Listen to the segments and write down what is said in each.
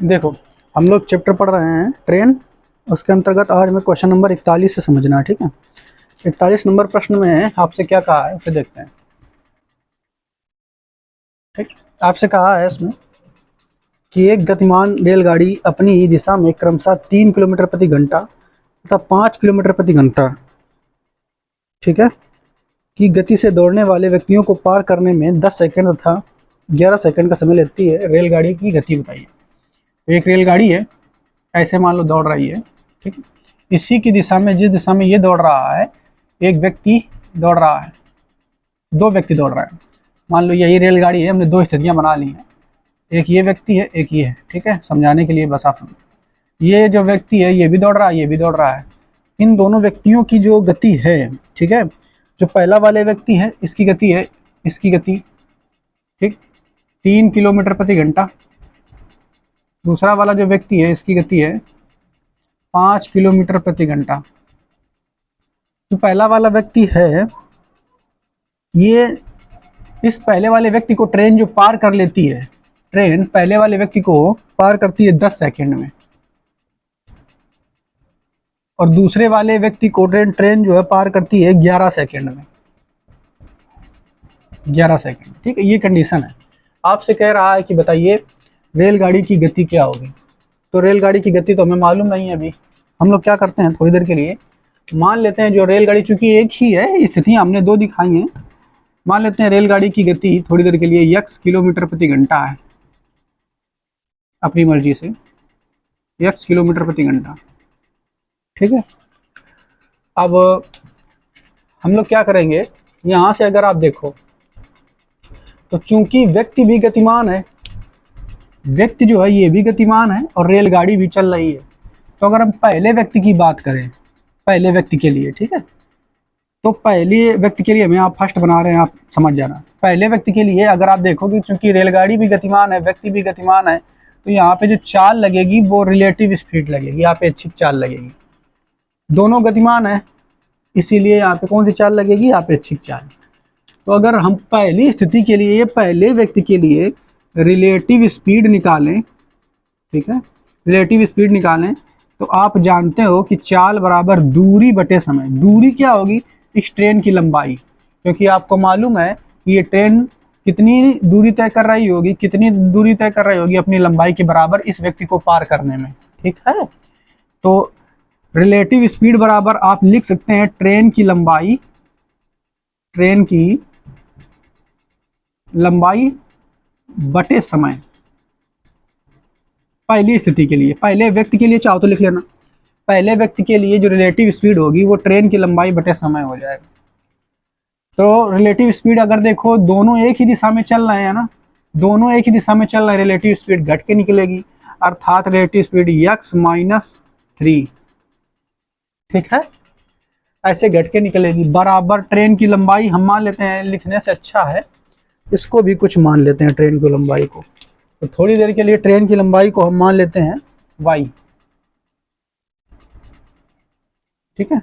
देखो, हम लोग चैप्टर पढ़ रहे हैं ट्रेन। उसके अंतर्गत आज में क्वेश्चन नंबर 41 से समझना है, ठीक है। 41 नंबर प्रश्न में आपसे क्या कहा है उसे देखते हैं। ठीक, आपसे कहा है इसमें कि एक गतिमान रेलगाड़ी अपनी दिशा में क्रमशः 3 किलोमीटर प्रति घंटा तथा 5 किलोमीटर प्रति घंटा, ठीक है, की गति से दौड़ने वाले व्यक्तियों को पार करने में 10 सेकंड तथा 11 सेकंड का समय लेती है। रेलगाड़ी की गति बताइए। एक रेलगाड़ी है, ऐसे मान लो दौड़ रही है, ठीक है। इसी की दिशा में, जिस दिशा में ये दौड़ रहा है, एक व्यक्ति दौड़ रहा है, दो व्यक्ति दौड़ रहे हैं। मान लो यही रेलगाड़ी है, हमने दो स्थितियां बना ली हैं, एक ये व्यक्ति है, एक ये है, ठीक है। समझाने के लिए बस आप, ये जो व्यक्ति है ये भी दौड़ रहा है, ये भी दौड़ रहा है। इन दोनों व्यक्तियों की जो गति है, ठीक है, जो पहला वाले व्यक्ति है इसकी गति है, इसकी गति, ठीक, 3 किलोमीटर प्रति घंटा। दूसरा वाला जो व्यक्ति है इसकी गति है 5 किलोमीटर प्रति घंटा। जो पहला वाला व्यक्ति है, ये इस पहले वाले व्यक्ति को ट्रेन जो पार कर लेती है, ट्रेन पहले वाले व्यक्ति को पार करती है 10 सेकंड में, और दूसरे वाले व्यक्ति को ट्रेन जो है पार करती है 11 सेकंड में। 11 सेकंड, ठीक है। ये कंडीशन है। आपसे कह रहा है कि बताइए रेलगाड़ी की गति क्या होगी। तो रेलगाड़ी की गति तो हमें मालूम नहीं है। अभी हम लोग क्या करते हैं, थोड़ी देर के लिए मान लेते हैं जो रेलगाड़ी, चूंकि एक ही है, स्थिति हमने दो दिखाई हैं, मान लेते हैं रेलगाड़ी की गति थोड़ी देर के लिए x किलोमीटर प्रति घंटा है, अपनी मर्जी से x किलोमीटर प्रति घंटा, ठीक है। अब हम लोग क्या करेंगे, यहां से अगर आप देखो तो चूंकि व्यक्ति भी गतिमान है, व्यक्ति जो है ये भी गतिमान है और रेलगाड़ी भी चल रही है, तो अगर हम पहले व्यक्ति की बात करें, पहले व्यक्ति के लिए, ठीक है, तो पहले व्यक्ति के लिए हमें आप फर्स्ट बना रहे हैं, आप समझ जाना। पहले व्यक्ति के लिए अगर आप देखोगे, चूंकि रेलगाड़ी भी गतिमान है, व्यक्ति भी गतिमान है, तो यहाँ पे जो चाल लगेगी वो रिलेटिव स्पीड लगेगी, यहाँ पे इच्छित चाल लगेगी। दोनों गतिमान है, इसीलिए यहाँ पे कौन सी चाल लगेगी, यहाँ पे इच्छित चाल। तो अगर हम पहली स्थिति के लिए, पहले व्यक्ति के लिए रिलेटिव स्पीड निकालें, ठीक है, रिलेटिव स्पीड निकालें, तो आप जानते हो कि चाल बराबर दूरी बटे समय। दूरी क्या होगी, इस ट्रेन की लंबाई, क्योंकि आपको मालूम है कि ये ट्रेन कितनी दूरी तय कर रही होगी, कितनी दूरी तय कर रही होगी अपनी लंबाई के बराबर इस व्यक्ति को पार करने में, ठीक है। तो रिलेटिव स्पीड बराबर आप लिख सकते हैं ट्रेन की लंबाई, ट्रेन की लंबाई बटे समय। पहली स्थिति के लिए, पहले व्यक्ति के लिए चाहो तो लिख लेना, पहले व्यक्ति के लिए जो रिलेटिव स्पीड होगी वो ट्रेन की लंबाई बटे समय हो जाएगा। तो रिलेटिव स्पीड अगर देखो, दोनों एक ही दिशा में चल रहे हैं ना, दोनों एक ही दिशा में चल रहे हैं, रिलेटिव स्पीड घट के निकलेगी, अर्थात रिलेटिव स्पीड x-3, ठीक है, ऐसे घट के निकलेगी, बराबर ट्रेन की लंबाई हम मान लेते हैं, लिखने से अच्छा है इसको भी कुछ मान लेते हैं, ट्रेन की लंबाई को। तो थोड़ी देर के लिए ट्रेन की लंबाई को हम मान लेते हैं y, ठीक है,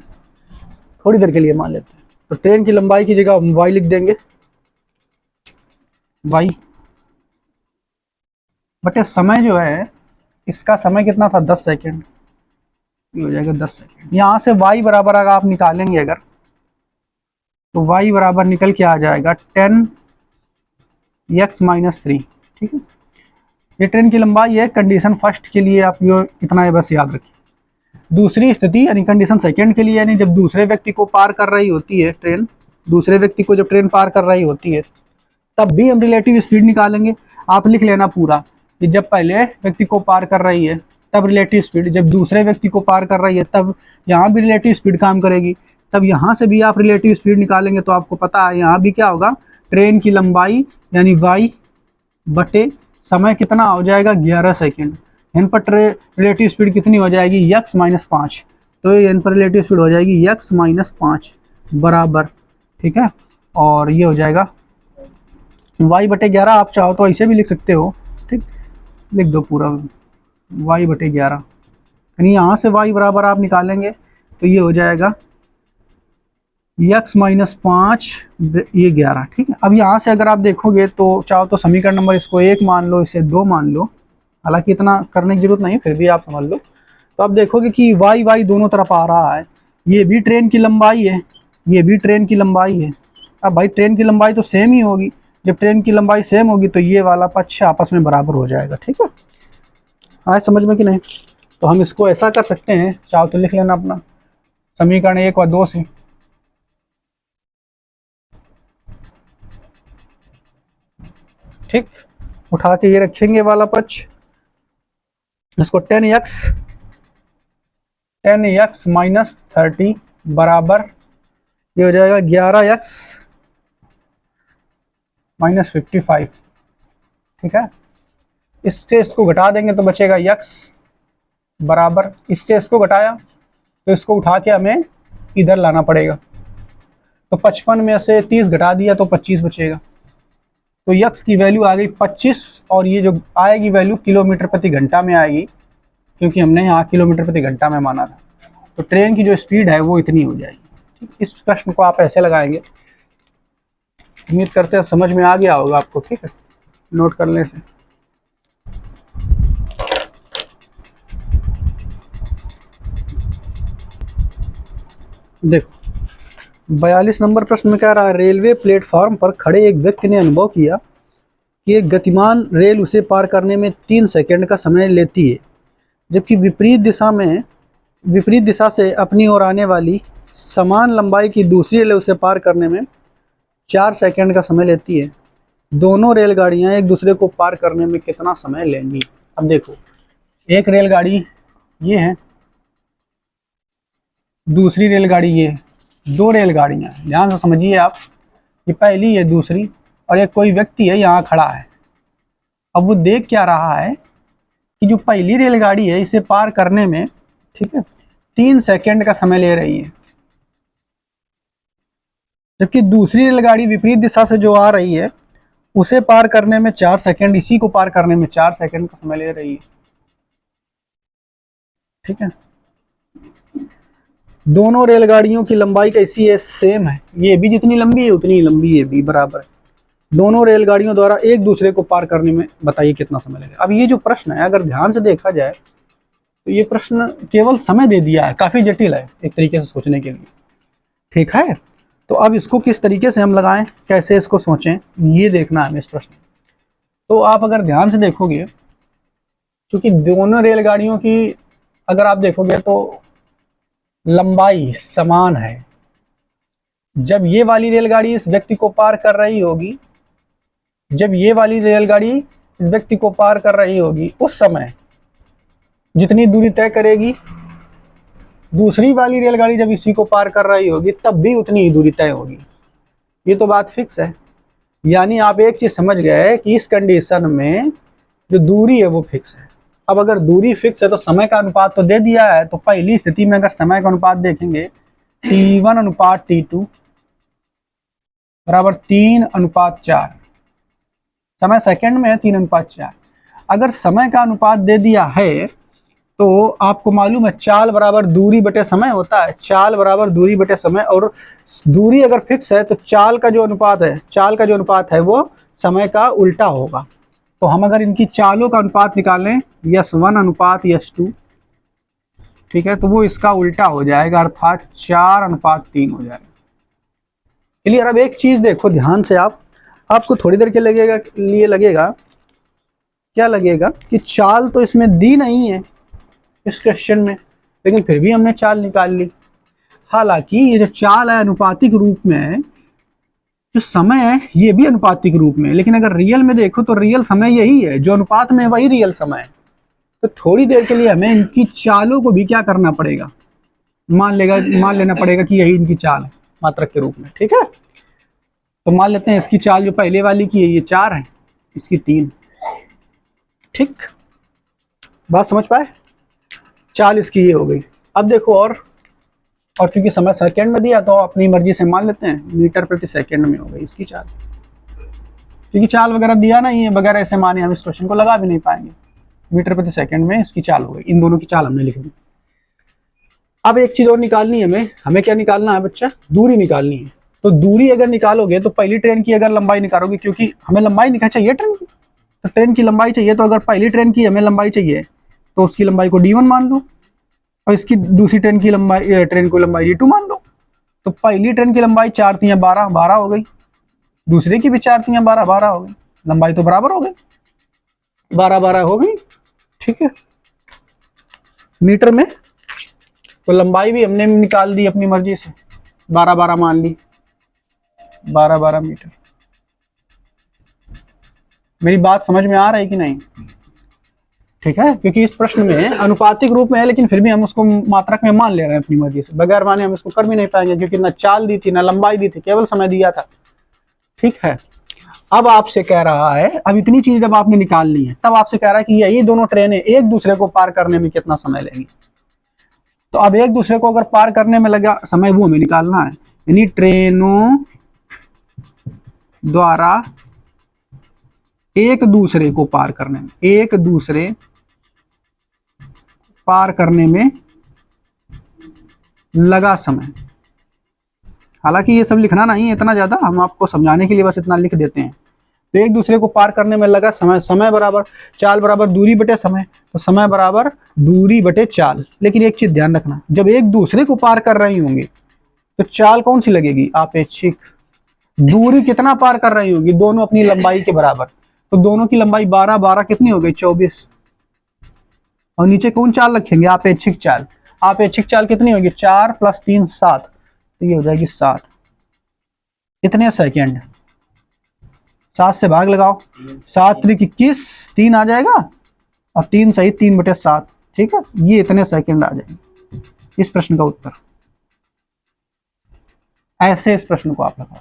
थोड़ी देर के लिए मान लेते हैं। तो ट्रेन की लंबाई की जगह हम y लिख देंगे, y बटे समय जो है, इसका समय कितना था, 10 सेकेंड, ये हो जाएगा 10 सेकेंड। यहाँ से y बराबर अगर आप निकालेंगे अगर, तो y बराबर निकल के आ जाएगा 10x-3, ठीक है। ये ट्रेन की लंबाई है। कंडीशन फर्स्ट के लिए आप यो इतना है बस याद रखिए। दूसरी स्थिति यानी कंडीशन सेकंड के लिए, यानी जब दूसरे व्यक्ति को पार कर रही होती है ट्रेन, दूसरे व्यक्ति को जब ट्रेन पार कर रही होती है, तब भी हम रिलेटिव स्पीड निकालेंगे। आप लिख लेना पूरा कि जब पहले व्यक्ति को पार कर रही है तब रिलेटिव स्पीड, जब दूसरे व्यक्ति को पार कर रही है तब यहाँ भी रिलेटिव स्पीड काम करेगी, तब यहाँ से भी आप रिलेटिव स्पीड निकालेंगे। तो आपको पता है यहाँ भी क्या होगा, ट्रेन की लंबाई यानी y बटे समय कितना हो जाएगा, 11 सेकेंड। इन पर रिलेटिव स्पीड कितनी हो जाएगी, x-5। तो इन पर रिलेटिव स्पीड हो जाएगी x-5 बराबर, ठीक है। और ये हो जाएगा y बटे 11। आप चाहो तो ऐसे भी लिख सकते हो, ठीक, लिख दो पूरा y बटे 11, यानी यहाँ से y बराबर आप निकालेंगे तो ये हो जाएगा x-5 ये 11, ठीक है। अब यहाँ से अगर आप देखोगे तो चाहो तो समीकरण नंबर इसको 1 मान लो, इसे 2 मान लो, हालांकि इतना करने की जरूरत नहीं है, फिर भी आप समझ लो। तो आप देखोगे कि वाई वाई दोनों तरफ आ रहा है, ये भी ट्रेन की लंबाई है, ये भी ट्रेन की लंबाई है। अब भाई ट्रेन की लंबाई तो सेम ही होगी, जब ट्रेन की लंबाई सेम होगी तो ये वाला पक्ष आपस में बराबर हो जाएगा। ठीक है, आए समझ में कि नहीं? तो हम इसको ऐसा कर सकते हैं, चाहो तो लिख लेना अपना समीकरण 1 और 2 से। ठीक, उठा के ये रखेंगे वाला पक्ष, इसको 10x माइनस 30 बराबर ये हो जाएगा 11x माइनस 55। ठीक है, इससे इसको घटा देंगे तो बचेगा x बराबर, इससे इसको घटाया तो इसको उठा के हमें इधर लाना पड़ेगा, तो 55 में से 30 घटा दिया तो 25 बचेगा। तो x की वैल्यू आ गई 25, और ये जो आएगी वैल्यू किलोमीटर प्रति घंटा में आएगी, क्योंकि हमने यहाँ किलोमीटर प्रति घंटा में माना था। तो ट्रेन की जो स्पीड है वो इतनी हो जाएगी। ठीक, इस प्रश्न को आप ऐसे लगाएंगे। उम्मीद करते हैं समझ में आ गया होगा आपको। ठीक है, नोट करने से। देखो 42 नंबर प्रश्न में कह रहा है, रेलवे प्लेटफॉर्म पर खड़े एक व्यक्ति ने अनुभव किया कि एक गतिमान रेल उसे पार करने में 3 सेकंड का समय लेती है, जबकि विपरीत दिशा से अपनी ओर आने वाली समान लंबाई की दूसरी रेल उसे पार करने में 4 सेकंड का समय लेती है। दोनों रेलगाड़ियां एक दूसरे को पार करने में कितना समय लेंगी? अब देखो, एक रेलगाड़ी ये है, दूसरी रेलगाड़ी ये है, 2 रेलगाड़ियां हैं। ध्यान से समझिए आप, ये पहली है, दूसरी, और एक कोई व्यक्ति है यहाँ खड़ा है। अब वो देख क्या रहा है कि जो पहली रेलगाड़ी है इसे पार करने में, ठीक है, 3 सेकंड का समय ले रही है, जबकि दूसरी रेलगाड़ी विपरीत दिशा से जो आ रही है उसे पार करने में 4 सेकंड, इसी को पार करने में 4 सेकंड का समय ले रही है। ठीक है, दोनों रेलगाड़ियों की लंबाई कैसी है? सेम है, ये भी जितनी लंबी है उतनी लंबी ये भी बराबर है। दोनों रेलगाड़ियों द्वारा एक दूसरे को पार करने में बताइए कितना समय लगेगा। अब ये जो प्रश्न है अगर ध्यान से देखा जाए तो ये प्रश्न केवल समय दे दिया है, काफी जटिल है एक तरीके से सोचने के लिए। ठीक है, तो अब इसको किस तरीके से हम लगाएं, कैसे इसको सोचें, ये देखना है इस प्रश्न। तो आप अगर ध्यान से देखोगे, क्योंकि दोनों रेलगाड़ियों की अगर आप देखोगे तो लंबाई समान है, जब ये वाली रेलगाड़ी इस व्यक्ति को पार कर रही होगी, जब ये वाली रेलगाड़ी इस व्यक्ति को पार कर रही होगी, उस समय जितनी दूरी तय करेगी, दूसरी वाली रेलगाड़ी जब इसी को पार कर रही होगी तब भी उतनी ही दूरी तय होगी। ये तो बात फिक्स है। यानी आप एक चीज समझ गए कि इस कंडीशन में जो दूरी है वो फिक्स है। अब अगर दूरी फिक्स है तो समय का अनुपात तो दे दिया है, तो पहली स्थिति में अगर समय का अनुपात देखेंगे T1 अनुपात T2 बराबर 3:4, समय सेकंड में है 3:4। अगर समय का अनुपात दे दिया है तो आपको मालूम है चाल बराबर दूरी बटे समय होता है, चाल बराबर दूरी बटे समय, और दूरी अगर फिक्स है तो चाल का जो अनुपात है वो समय का उल्टा होगा। तो हम अगर इनकी चालों का अनुपात निकालें S1 अनुपात S2, ठीक है, तो वो इसका उल्टा हो जाएगा, अर्थात 4:3 हो जाएगा। क्लियर? अब एक चीज देखो ध्यान से, आपको थोड़ी देर के लगेगा क्या लगेगा कि चाल तो इसमें दी नहीं है इस क्वेश्चन में, लेकिन फिर भी हमने चाल निकाल ली। हालांकि ये जो चाल है अनुपातिक रूप में है, जो समय है ये भी अनुपातिक रूप में है, लेकिन अगर रियल में देखो तो रियल समय यही है, जो अनुपात में है वही रियल समय है। तो थोड़ी देर के लिए हमें इनकी चालों को भी क्या करना पड़ेगा, मान लेना पड़ेगा कि यही इनकी चाल है मात्रक के रूप में। ठीक है, तो मान लेते हैं इसकी चाल जो पहले वाली की है ये 4 है, इसकी 3। ठीक, बात समझ पाए? चाल इसकी ये हो गई। अब देखो और चूंकि समय सेकंड में दिया तो अपनी मर्जी से मान लेते हैं मीटर प्रति सेकंड में हो गई इसकी चाल, क्योंकि चाल वगैरह दिया नहीं है, बगैर ऐसे माने हम इस क्वेश्चन को लगा भी नहीं पाएंगे। मीटर प्रति सेकंड में इसकी चाल हो गई, इन दोनों की चाल हमने लिख दी। अब एक चीज और निकालनी है हमें क्या निकालना है बच्चा? दूरी निकालनी है। तो दूरी अगर निकालोगे तो पहली ट्रेन की अगर लंबाई निकालोगे, क्योंकि हमें लंबाई निकाल चाहिए ट्रेन की, तो ट्रेन की लंबाई चाहिए, तो अगर पहली ट्रेन की हमें लंबाई चाहिए तो उसकी लंबाई को d1 मान लो, और इसकी दूसरी ट्रेन की लंबाई, ट्रेन को लंबाई d2 मान लो। तो पहली ट्रेन की लंबाई 4 3 12 12 हो गई, दूसरे की भी 4 3 12 12 हो गई, लंबाई तो बराबर हो गई, 12 12 हो गई। ठीक है, मीटर में तो लंबाई भी हमने निकाल दी अपनी मर्जी से, 12 12 मान ली, 12 12 मीटर। मेरी बात समझ में आ रही है कि नहीं? ठीक है, क्योंकि इस प्रश्न में अनुपातिक रूप में है, लेकिन फिर भी हम उसको मात्रक में मान ले रहे हैं अपनी मर्जी से, बगैर माने हम इसको कर भी नहीं पाएंगे, क्योंकि ना चाल दी थी ना लंबाई दी थी, केवल समय दिया था। ठीक है, अब आपसे कह रहा है, अब इतनी चीज जब आपने निकाल ली है, तब आपसे कह रहा है कि यही दोनों ट्रेनें एक दूसरे को पार करने में कितना समय लेंगी। तो अब एक दूसरे को अगर पार करने में लगा समय, वो हमें निकालना है, यानी ट्रेनों द्वारा एक दूसरे को पार करने में, एक दूसरे पार करने में लगा समय। हालांकि ये सब लिखना नहीं है इतना ज्यादा, हम आपको समझाने के लिए बस इतना लिख देते हैं। तो एक दूसरे को पार करने में लगा समय, समय बराबर चाल बराबर दूरी बटे समय, तो समय बराबर दूरी बटे चाल। लेकिन एक चीज ध्यान रखना, जब एक दूसरे को पार कर रही होंगी तो चाल कौन सी लगेगी? आपेक्षिक। दूरी कितना पार कर रही होगी? दोनों अपनी लंबाई के बराबर, तो दोनों की लंबाई 12 12 कितनी हो गई? 24। और नीचे कौन चाल रखेंगे? आपेक्षिक चाल। आपेक्षिक चाल कितनी होगी? 4 + 3 7, तो ये हो जाएगी 7। कितने सेकंड? 7 से भाग लगाओ, 7 × 21, 3 आ जाएगा, और 3 सही 3/7। ठीक है, ये इतने सेकंड आ जाएंगे इस प्रश्न का उत्तर। ऐसे इस प्रश्न को आप लगाओ।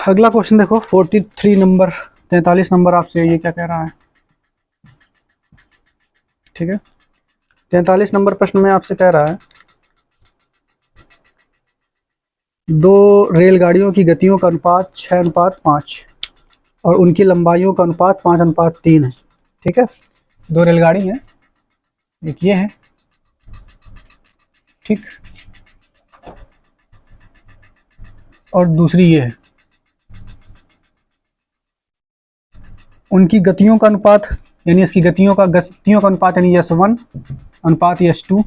अगला क्वेश्चन देखो, 43 नंबर, 43 नंबर आपसे ये क्या कह रहा है? ठीक है, 43 नंबर प्रश्न में आपसे कह रहा है, दो रेलगाड़ियों की गतियों का अनुपात 6:5 और उनकी लंबाइयों का अनुपात 5:3 है। ठीक है, दो रेलगाड़ी हैं, एक ये है, ठीक, और दूसरी ये है। उनकी गतियों का अनुपात, यानी इसकी गतियों का अनुपात यानी S1 अनुपात S2,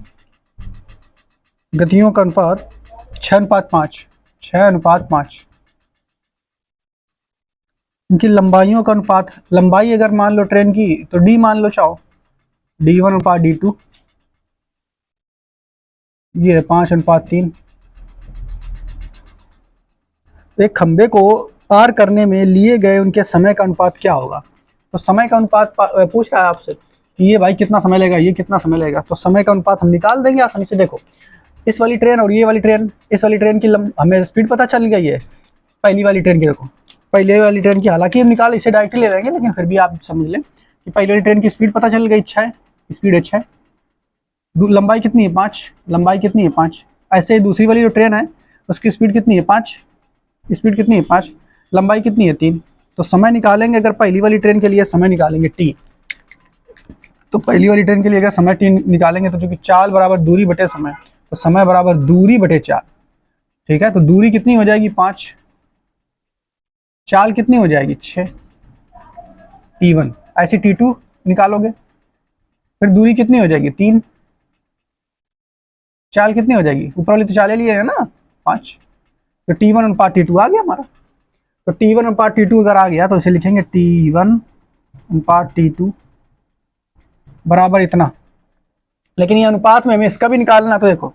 गतियों का अनुपात 6:5, 6:5। इनकी लंबाइयों का अनुपात, लंबाई अगर मान लो ट्रेन की तो D मान लो, चाहो D1 अनुपात D2, ये है 5:3। एक खंबे को पार करने में लिए गए उनके समय का अनुपात क्या होगा? तो समय का अनुपात पूछ रहा है आपसे कि ये भाई कितना समय लेगा, ये कितना समय लेगा, तो समय का अनुपात हम निकाल देंगे आसानी से। देखो, इस वाली ट्रेन और ये वाली ट्रेन, इस वाली ट्रेन की हमें स्पीड पता चल गई है, पहली वाली ट्रेन की। देखो, पहले वाली ट्रेन की, हालांकि हम निकाल इसे डायरेक्टली ले लेंगे, लेकिन फिर भी आप समझ लें कि पहले वाली ट्रेन की स्पीड पता चल गई, 6, स्पीड है 6, लंबाई कितनी है? 5, लंबाई कितनी है? 5। ऐसे ही दूसरी वाली जो ट्रेन है उसकी स्पीड कितनी है? 5, स्पीड कितनी है? 5, लंबाई कितनी है? 3। तो समय निकालेंगे, अगर पहली वाली ट्रेन के लिए समय निकालेंगे t, तो पहली वाली ट्रेन के लिए अगर समय t निकालेंगे, तो चूंकि चाल बराबर दूरी बटे समय, तो समय बराबर दूरी बटे चाल। ठीक है, तो दूरी कितनी हो जाएगी? 5, चाल कितनी हो जाएगी? 6, t1। ऐसे t2 निकालोगे, फिर दूरी कितनी हो जाएगी? 3, चाल कितनी हो जाएगी? ऊपर वाली तो चाले लिए है ना, 5, तो t1 अनुपात t2 आ गया हमारा। तो t1 अनुपात t2 अगर आ गया तो इसे लिखेंगे t1 अनुपात t2 बराबर इतना। लेकिन ये अनुपात में हमें इसका भी निकालना, तो देखो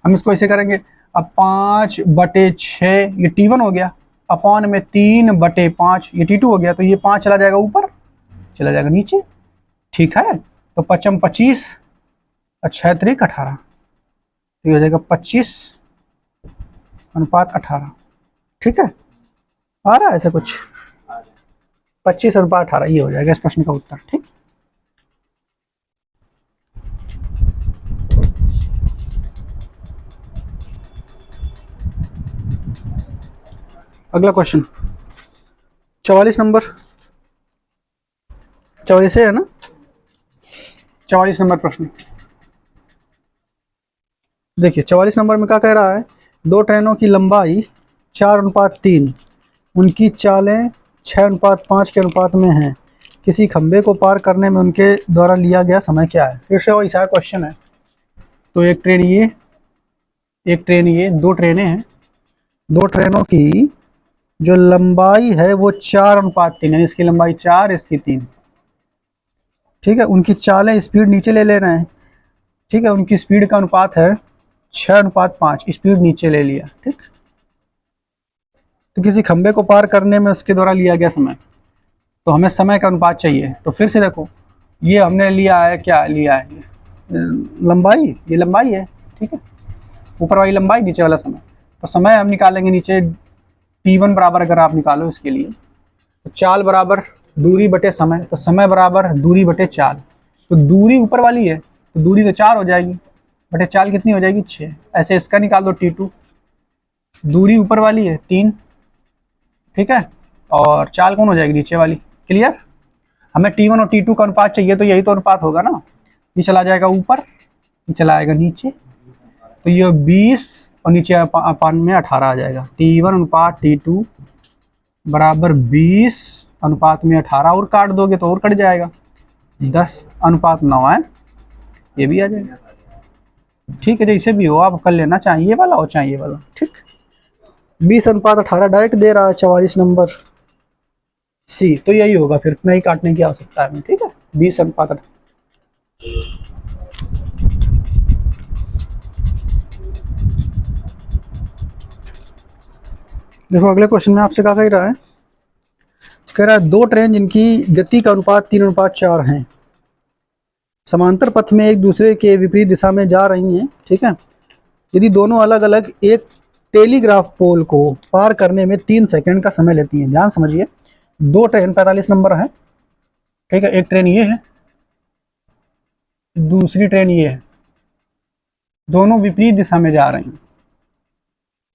हम इसको ऐसे करेंगे, अब 5/6 ये t1 हो गया, अपॉन में 3/5 ये t2 हो गया, तो ये 5 चला जाएगा ऊपर, चला जाएगा नीचे। ठीक है, तो 5 × 25 और 6 × 3 = 18, तो ये हो जाएगा 25:18। ठीक है, आ रहा है ऐसा कुछ? 25:18 ये हो जाएगा इस प्रश्न का उत्तर। ठीक, अगला क्वेश्चन 44 नंबर, 44 है ना? 44 नंबर प्रश्न देखिए। 44 नंबर में क्या कह रहा है, दो ट्रेनों की लंबाई 4:3, उनकी चालें 6:5 के अनुपात में हैं, किसी खंबे को पार करने में उनके द्वारा लिया गया समय क्या है। फिर से वैसा क्वेश्चन है। तो एक ट्रेन ये, दो ट्रेनें हैं, दो ट्रेनों की जो लंबाई है वो 4:3 है, इसकी लंबाई 4, इसकी 3। ठीक है, उनकी चालें स्पीड नीचे ले रहे हैं। ठीक है, उनकी स्पीड का अनुपात है 6:5, स्पीड नीचे ले लिया। ठीक, तो किसी खंबे को पार करने में उसके द्वारा लिया गया समय, तो हमें समय का अनुपात चाहिए। तो फिर से देखो, ये हमने लिया है, क्या लिया है, लंबाई, ये लंबाई है। ठीक है, ऊपर वाली लंबाई, नीचे वाला समय। तो समय हम निकालेंगे नीचे, t1 बराबर अगर आप निकालो इसके लिए, तो चाल बराबर दूरी बटे समय, तो समय बराबर दूरी बटे चाल। तो दूरी ऊपर वाली है तो दूरी तो 4 हो जाएगी, बटे चाल कितनी हो जाएगी, 6। ऐसे इसका निकाल दो t2, दूरी ऊपर वाली है 3, ठीक है, और चाल कौन हो जाएगी, नीचे वाली। क्लियर। हमें t1 और t2 का अनुपात चाहिए, तो यही तो अनुपात होगा ना। ये चला जाएगा ऊपर, ये चला आएगा नीचे, तो ये 20 और नीचे पान में 18 आ जाएगा। t1 अनुपात t2 बराबर 20 अनुपात में 18, और काट दोगे तो और कट जाएगा, 10:9 है, ये भी आ जाएगा। ठीक है, जैसे भी हो आप कर लेना, चाहिए वाला और चाहिए वाला। ठीक, 20:18 डायरेक्ट दे रहा है 44 नंबर सी, तो यही होगा, फिर नहीं काटने की आवश्यकता है। ठीक है, 20:18। देखो अगले क्वेश्चन में आपसे क्या कह रहा है, कह रहा है दो ट्रेन जिनकी गति का अनुपात 3:4 है, समांतर पथ में एक दूसरे के विपरीत दिशा में जा रही हैं। ठीक है, यदि दोनों अलग अलग एक टेलीग्राफ पोल को पार करने में 3 सेकंड का समय लेती हैं। ध्यान समझिए, दो ट्रेन 45 नंबर है। ठीक है, एक ट्रेन ये है, दूसरी ट्रेन ये है, दोनों विपरीत दिशा में जा रही हैं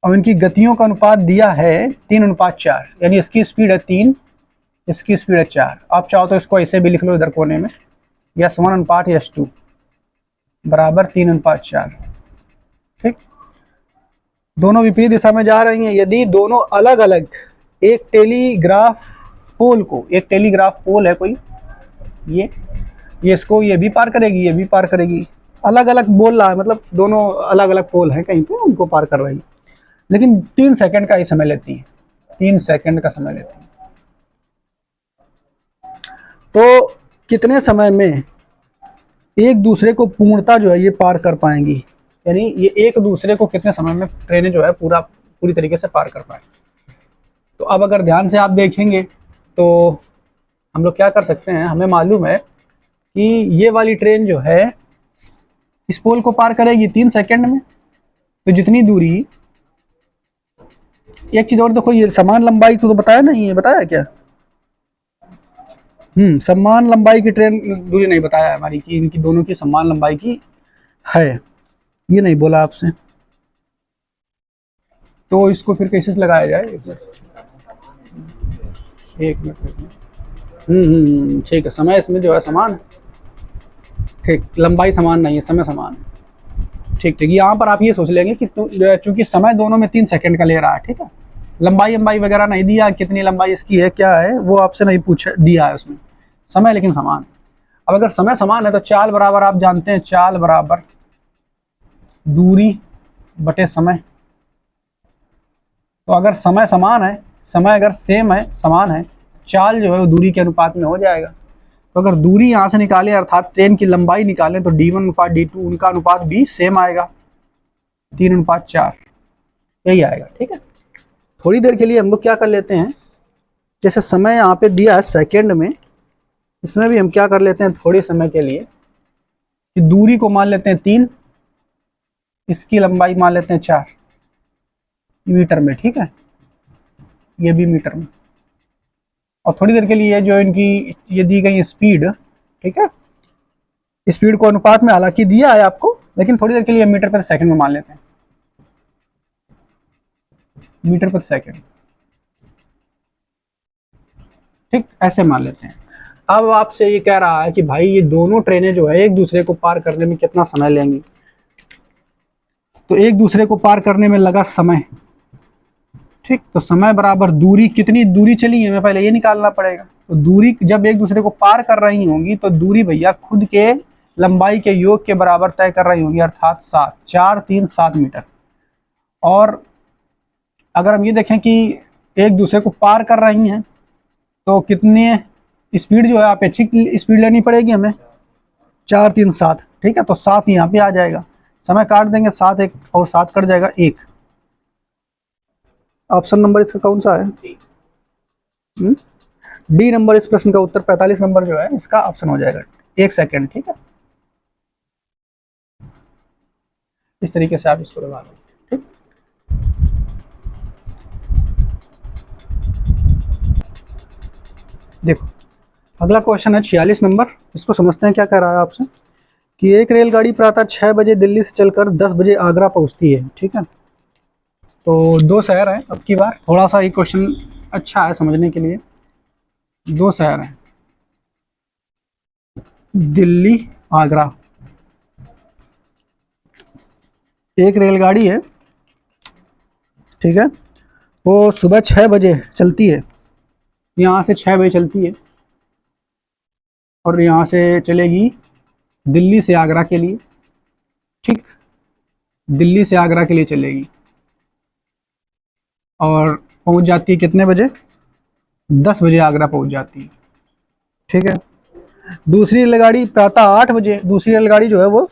और इनकी गतियों का अनुपात दिया है 3:4, यानी इसकी स्पीड है 3, इसकी स्पीड है 4। आप चाहो तो इसको ऐसे भी लिख लो इधर कोने में, S1:S2 बराबर 3:4। ठीक, दोनों विपरीत दिशा में जा रही हैं। यदि दोनों अलग अलग एक टेलीग्राफ पोल को, एक टेलीग्राफ पोल है कोई, ये इसको ये भी पार करेगी, ये भी पार करेगी, अलग अलग बोल रहा है, मतलब दोनों अलग अलग पोल हैं कहीं पे, उनको पार कर रही है, लेकिन 3 सेकंड का ही समय लेती है, 3 सेकंड का समय लेती है। तो कितने समय में एक दूसरे को पूर्णता जो है ये पार कर पाएंगी, यानी ये एक दूसरे को कितने समय में ट्रेनें जो है पूरी तरीके से पार कर पाए। तो अब अगर ध्यान से आप देखेंगे तो हम लोग क्या कर सकते हैं, हमें मालूम है कि ये वाली ट्रेन जो है इस पोल को पार करेगी 3 सेकंड में। तो जितनी दूरी, एक चीज और देखो, ये समान लंबाई तो बताया नहीं है, बताया क्या, समान लंबाई की ट्रेन दूरी नहीं बताया हमारी, कि इनकी दोनों की समान लंबाई की है, ये नहीं बोला आपसे। तो इसको फिर कैसे लगाया जाए, एक मिनट। ठीक है, समय इसमें जो है समान, ठीक, लंबाई समान नहीं है, समय समान है। ठीक ठीक, यहाँ पर आप ये सोच लेंगे कि चूंकि समय दोनों में 3 सेकंड का ले रहा है, ठीक है, लंबाई वगैरह नहीं दिया, कितनी लंबाई इसकी है क्या है वो आपसे नहीं पूछा, दिया है उसमें, समय लेकिन समान। अब अगर समय समान है तो चाल बराबर, आप जानते हैं चाल बराबर दूरी बटे समय। तो अगर समय समान है, समय अगर सेम है, समान है, चाल जो है वो दूरी के अनुपात में हो जाएगा। तो अगर दूरी यहाँ से निकालें, अर्थात ट्रेन की लंबाई निकालें, तो d1 अनुपात d2 उनका अनुपात भी सेम आएगा, 3:4, यही आएगा। ठीक है, थोड़ी देर के लिए हम लोग क्या कर लेते हैं, जैसे समय यहाँ पे दिया है सेकेंड में, इसमें भी हम क्या कर लेते हैं थोड़े समय के लिए, कि दूरी को मान लेते हैं 3, इसकी लंबाई मान लेते हैं 4 मीटर में। ठीक है, ये भी मीटर में, और थोड़ी देर के लिए जो इनकी ये दी गई स्पीड, ठीक है, स्पीड को अनुपात में हालांकि दिया है आपको, लेकिन थोड़ी देर के लिए मीटर प्रति सेकंड में मान लेते हैं, मीटर प्रति सेकंड। ठीक, ऐसे मान लेते हैं। अब आपसे ये कह रहा है कि भाई ये दोनों ट्रेनें जो है एक दूसरे को पार करने में कितना समय लेंगी। तो एक दूसरे को पार करने में लगा समय, ठीक। तो समय बराबर दूरी, कितनी दूरी चली है हमें पहले ये निकालना पड़ेगा। तो दूरी जब एक दूसरे को पार कर रही होंगी तो दूरी भैया खुद के लंबाई के योग के बराबर तय कर रही होंगी, अर्थात 7, 4, 3, 7 मीटर। और अगर हम ये देखें कि एक दूसरे को पार कर रही हैं तो कितनी स्पीड जो है अपेक्षित स्पीड लेनी पड़ेगी हमें, 4, 3, 7, ठीक है। तो 7 यहाँ पे आ जाएगा, समय काट देंगे, 7 1 और 7 कट जाएगा 1। ऑप्शन नंबर इसका कौन सा है? डी नंबर इस प्रश्न का उत्तर 45 नंबर जो है इसका ऑप्शन हो जाएगा। 1 सेकेंड, ठीक है। इस तरीके से आप इसको लगा लो, ठीक। देखो अगला क्वेश्चन है 46 नंबर। इसको समझते हैं क्या कह रहा है आपसे कि एक रेलगाड़ी प्रातः 6 बजे दिल्ली से चलकर 10 बजे आगरा पहुंचती है, ठीक है। तो 2 शहर हैं, अब की बार थोड़ा सा ये क्वेश्चन अच्छा है समझने के लिए। 2 शहर हैं, दिल्ली, आगरा। एक रेलगाड़ी है, ठीक है, वो सुबह 6 बजे चलती है, यहाँ से 6 बजे चलती है और यहाँ से चलेगी दिल्ली से आगरा के लिए, ठीक। दिल्ली से आगरा के लिए चलेगी और पहुँच जाती है कितने बजे? 10 बजे आगरा पहुँच जाती है, ठीक है। दूसरी रेलगाड़ी प्रातः 8 बजे, दूसरी रेलगाड़ी जो है वो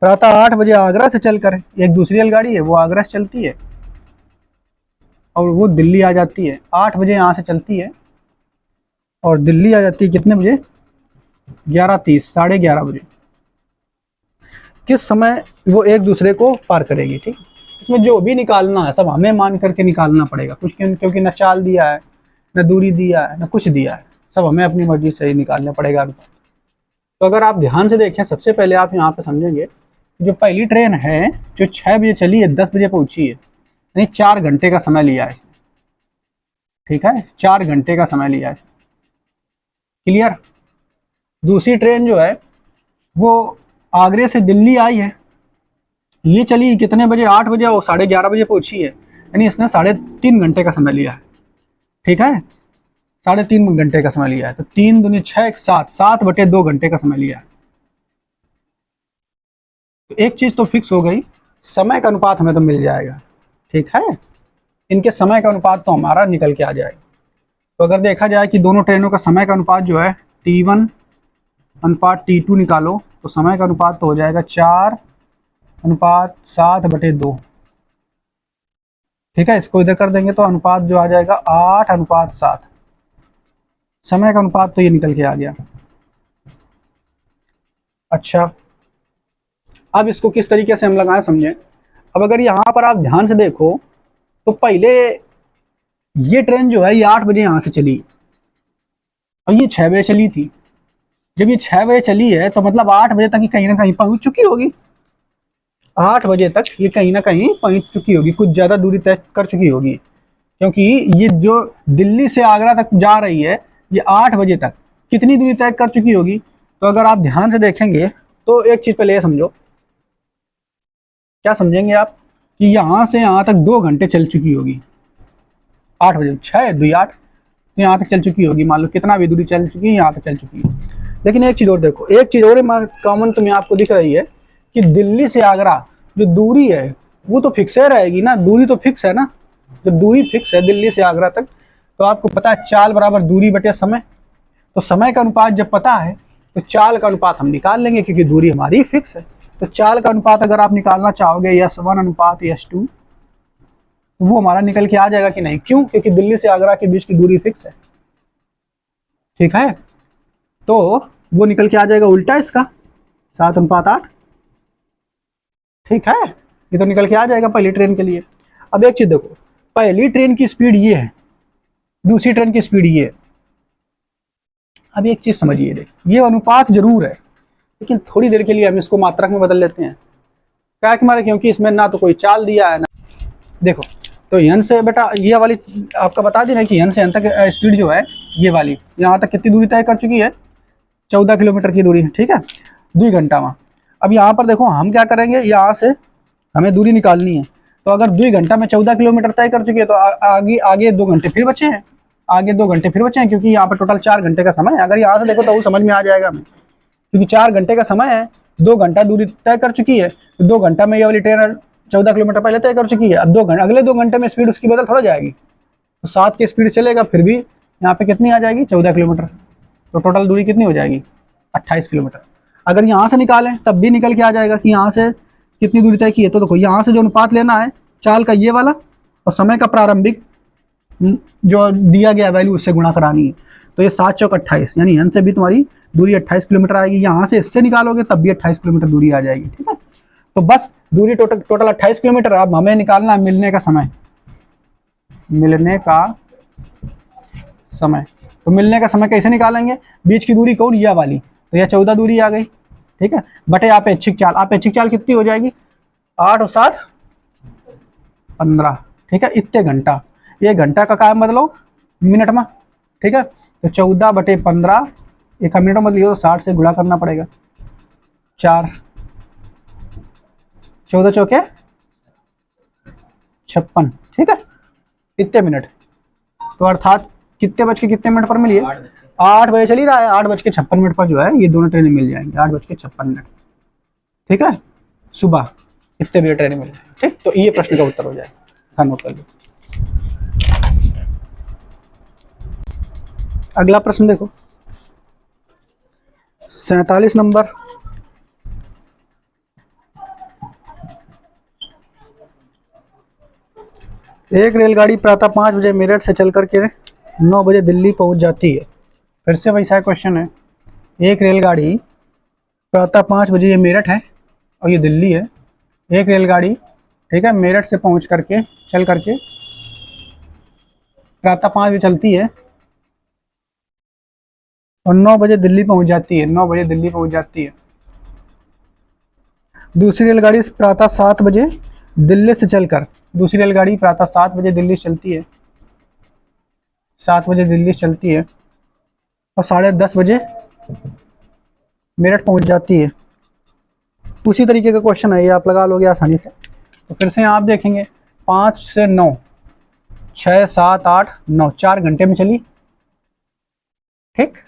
प्रातः 8 बजे आगरा से चलकर, एक दूसरी रेलगाड़ी है वो आगरा से चलती है और वो दिल्ली आ जाती है। 8 बजे यहाँ से चलती है और दिल्ली आ जाती है कितने बजे? 11:30, 11:30 बजे। किस समय वो एक दूसरे को पार करेगी, ठीक। इसमें जो भी निकालना है सब हमें मान करके निकालना पड़ेगा, कुछ क्योंकि न चाल दिया है, न दूरी दिया है, न कुछ दिया है, सब हमें अपनी मर्जी से ही निकालना पड़ेगा। तो अगर आप ध्यान से देखें, सबसे पहले आप यहाँ पे समझेंगे जो पहली ट्रेन है जो 6 बजे चली है 10 बजे पहुंची है, यानी 4 घंटे का समय लिया है इसने, ठीक है। 4 घंटे का समय लिया है, क्लियर। दूसरी ट्रेन जो है वो आगरे से दिल्ली आई है, ये चली कितने बजे? 8 बजे और 11:30 बजे पहुंची है, यानी इसने 3.5 घंटे का समय लिया है, ठीक है। 3.5 घंटे का समय लिया है। तो 3 दूनी 6, 7, 7/2 घंटे का समय लिया है। तो एक चीज तो फिक्स हो गई, समय का अनुपात हमें तो मिल जाएगा, ठीक है। इनके समय का अनुपात तो हमारा निकल के आ जाएगा। तो अगर देखा जाए कि दोनों ट्रेनों का समय का अनुपात जो है T1 अनुपात T2 निकालो तो समय का अनुपात तो हो जाएगा 4:7/2, ठीक है। इसको इधर कर देंगे तो अनुपात जो आ जाएगा 8:7। समय का अनुपात तो ये निकल के आ गया। अच्छा, अब इसको किस तरीके से हम लगाएं समझें। अब अगर यहाँ पर आप ध्यान से देखो तो पहले ये ट्रेन जो है ये 8 बजे यहाँ से चली और ये 6 बजे चली थी। जब ये 6 बजे चली है तो मतलब 8 बजे तक ये कहीं ना कहीं पहुंच चुकी होगी। 8 बजे तक ये कहीं ना कहीं पहुंच चुकी होगी, कुछ ज़्यादा दूरी तय कर चुकी होगी, क्योंकि ये जो दिल्ली से आगरा तक जा रही है ये 8 बजे तक कितनी दूरी तय कर चुकी होगी। तो अगर आप ध्यान से देखेंगे तो एक चीज़ पहले ये समझो, क्या समझेंगे आप कि यहाँ से यहाँ तक 2 घंटे चल चुकी होगी। 8 बजे 6 2 8 तो यहाँ तक चल चुकी होगी, मान लो कितना भी दूरी चल चुकी है यहाँ तक चल चुकी है। लेकिन एक चीज़ और देखो, एक चीज़ और कॉमन तुम्हें आपको दिख रही है कि दिल्ली से आगरा जो दूरी है वो तो फिक्स है रहेगी ना, दूरी तो फिक्स है ना। जब दूरी फिक्स है दिल्ली से आगरा तक तो आपको पता है चाल बराबर दूरी बटे समय। तो समय का अनुपात जब पता है तो चाल का अनुपात हम निकाल लेंगे क्योंकि दूरी हमारी फिक्स है। तो चाल का अनुपात अगर आप निकालना चाहोगे S1 अनुपात S2 वो हमारा निकल के आ जाएगा कि नहीं, क्यों? क्योंकि दिल्ली से आगरा के बीच की दूरी फिक्स है, ठीक है। तो वो निकल के आ जाएगा उल्टा इसका 7:8, ठीक है। ये तो निकल के आ जाएगा पहली ट्रेन के लिए। अब एक चीज देखो, पहली ट्रेन की स्पीड ये है, दूसरी ट्रेन की स्पीड ये है। अब एक चीज समझिए, देखिए ये अनुपात जरूर है लेकिन थोड़ी देर के लिए हम इसको मात्रक में बदल लेते हैं। क्या कि हमारे, क्योंकि इसमें ना तो कोई चाल दिया है ना, देखो तो यन से बेटा ये वाली आपका बता दी ना कि यन से यन तक स्पीड जो है ये वाली यहाँ तक कितनी दूरी तय कर चुकी है 14 किलोमीटर की दूरी है, ठीक है, 2 घंटा में। अब यहाँ पर देखो हम क्या करेंगे, यहाँ से हमें दूरी निकालनी है, तो अगर 2 घंटा में 14 किलोमीटर तय कर चुकी है तो आगे आगे 2 घंटे फिर बचे हैं, आगे 2 घंटे फिर बचे हैं, क्योंकि यहाँ पर टोटल 4 घंटे का समय है। अगर यहाँ से देखो तो वो समझ में आ जाएगा हमें, क्योंकि 4 घंटे का समय है, 2 घंटा दूरी तय कर चुकी है, तो 2 घंटा में ये वाली ट्रेन 14 किलोमीटर पहले तय कर चुकी है। अब 2 घंटे, अगले 2 घंटे में स्पीड उसकी बदल थोड़ा जाएगी, तो 7 की स्पीड चलेगा, फिर भी यहाँ पे कितनी आ जाएगी, 14 किलोमीटर। तो टोटल दूरी कितनी हो जाएगी, 28 किलोमीटर। अगर यहाँ से निकालें तब भी निकल के आ जाएगा कि यहाँ से कितनी दूरी तय की है। तो देखो यहाँ से जो अनुपात लेना है चाल का ये वाला, और समय का प्रारंभिक जो दिया गया वैल्यू उससे गुणा करानी है। तो ये 7 चौक 28, यानी यहाँ से भी तुम्हारी दूरी 28 किलोमीटर आएगी। यहाँ से इससे निकालोगे तब भी 28 किलोमीटर दूरी आ जाएगी, ठीक है। तो बस दूरी टोटल 28 किलोमीटर। अब हमें निकालना है मिलने का समय, मिलने का समय। तो मिलने का समय कैसे निकालेंगे, बीच की दूरी कौन, यह वाली, तो यह 14 दूरी आ गई, ठीक है, बटे आपेक्षिक चाल। आपेक्षिक चाल कितनी हो जाएगी, 8 और 7 15, ठीक है, इतने घंटा। ये घंटा का काम बदलो मिनट में, ठीक है, तो 14 बटे 15 एक मिनट में बदलिए तो 60 से गुणा करना पड़ेगा, 4, 14 चौके 56, ठीक है, इतने मिनट। तो अर्थात कितने बज के कितने मिनट पर मिली है, 8 बजे चली रहा है, 8:56 पर जो है ये दोनों ट्रेनें मिल जाएंगी, 8:56, ठीक है, सुबह इतने बजे ट्रेनें मिल जाएंगी, ठीक। तो ये प्रश्न का उत्तर हो जाएगा, हाँ नोट कर लो। अगला प्रश्न देखो 47 नंबर। एक रेलगाड़ी प्रातः 5 बजे मेरठ से चल करके 9 बजे दिल्ली पहुंच जाती है। फिर से वैसा क्वेश्चन है, एक रेलगाड़ी प्रातः 5 बजे, ये मेरठ है और ये दिल्ली है, एक रेलगाड़ी, ठीक है, मेरठ से पहुंच करके चल करके प्रातः 5 बजे चलती है और 9 बजे दिल्ली पहुंच जाती है, 9 बजे दिल्ली पहुंच जाती है। दूसरी रेलगाड़ी प्रातः 7 बजे दिल्ली से चलकर, दूसरी रेलगाड़ी प्रातः 7 बजे दिल्ली से चलती है, 7 बजे दिल्ली से चलती है और 10:30 बजे मेरठ पहुंच जाती है। उसी तरीके का क्वेश्चन है, ये आप लगा लोगे आसानी से। तो फिर से आप देखेंगे 5 से 9, 6, 7, 8, 9, 4 घंटे में चली, ठीक,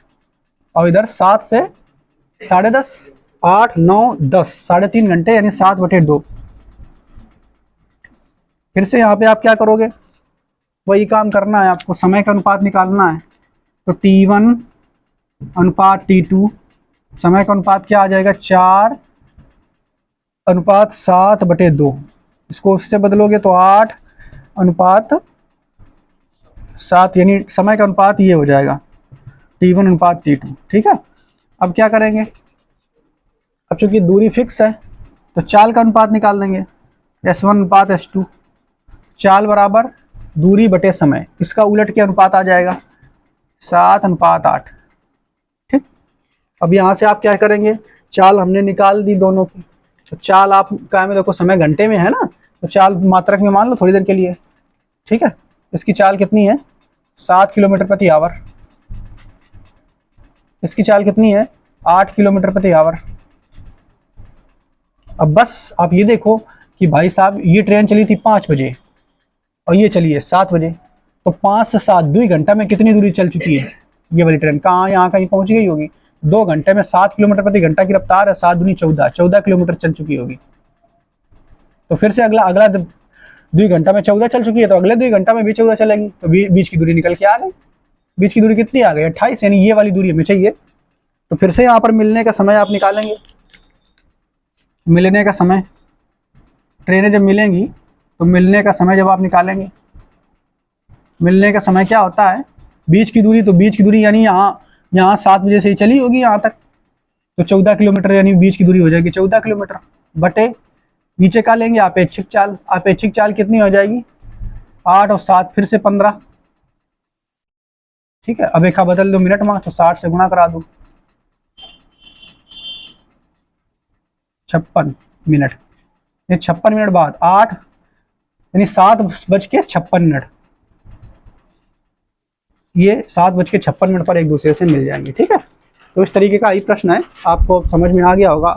और इधर 7 से 10:30, 8, 9, 10, 3.5 घंटे, यानी 7/2। फिर से यहाँ पे आप क्या करोगे, वही काम करना है आपको, समय का अनुपात निकालना है। तो T1 अनुपात T2, समय का अनुपात क्या आ जाएगा, 4:7/2। इसको उससे बदलोगे तो 8:7, यानी समय का अनुपात ये हो जाएगा T1 अनुपात T2, ठीक है। अब क्या करेंगे, अब चूंकि दूरी फिक्स है तो चाल का अनुपात निकाल देंगे, S1 अनुपात S2, चाल बराबर दूरी बटे समय, इसका उलट के अनुपात आ जाएगा 7:8, ठीक। अब यहाँ से आप क्या करेंगे, चाल हमने निकाल दी दोनों की, तो चाल आप क्या में देखो, समय घंटे में है ना, तो चाल मात्रक में मान लो थोड़ी देर के लिए, ठीक है। इसकी चाल कितनी है, 7 किलोमीटर प्रति आवर, इसकी चाल कितनी है, 8 किलोमीटर प्रति आवर। अब बस आप ये देखो कि भाई साहब ये ट्रेन चली थी 5 बजे और ये चली है 7 बजे, तो 5 से 7 2 घंटा में कितनी दूरी चल चुकी है ये वाली ट्रेन, कहाँ यहाँ कहीं पहुंच गई होगी। 2 घंटे में 7 किलोमीटर प्रति घंटा की रफ्तार है, 7 दूनी 14 किलोमीटर चल चुकी होगी। तो फिर से अगला 2 घंटा में 14 चल चुकी है, तो अगले 2 घंटा में भी 14 चलेगी, तो बीच की दूरी निकल के आ गई। बीच की दूरी कितनी आ गई, 28, यानी ये वाली दूरी हमें चाहिए। तो फिर से यहाँ पर मिलने का समय आप निकालेंगे, मिलने का समय, ट्रेनें जब मिलेंगी तो मिलने का समय जब आप निकालेंगे, मिलने का समय क्या होता है, बीच की दूरी, तो बीच की दूरी यानी यहाँ 7 बजे से ही चली होगी यहाँ तक, तो 14 किलोमीटर, यानी बीच की दूरी हो जाएगी 14 किलोमीटर, बटे नीचे का लेंगे आपेक्षिक चाल। आपेक्षिक चाल कितनी हो जाएगी, 8 और 7 फिर से 15, ठीक है। अब रेखा बदल दो मिनट में, तो 60 से गुणा करा दो, 56 मिनट। ये 56 मिनट बाद 8, यानी 7:56, ये 7:56 पर एक दूसरे से मिल जाएंगे, ठीक है। तो इस तरीके का ही प्रश्न है, आपको समझ में आ गया होगा।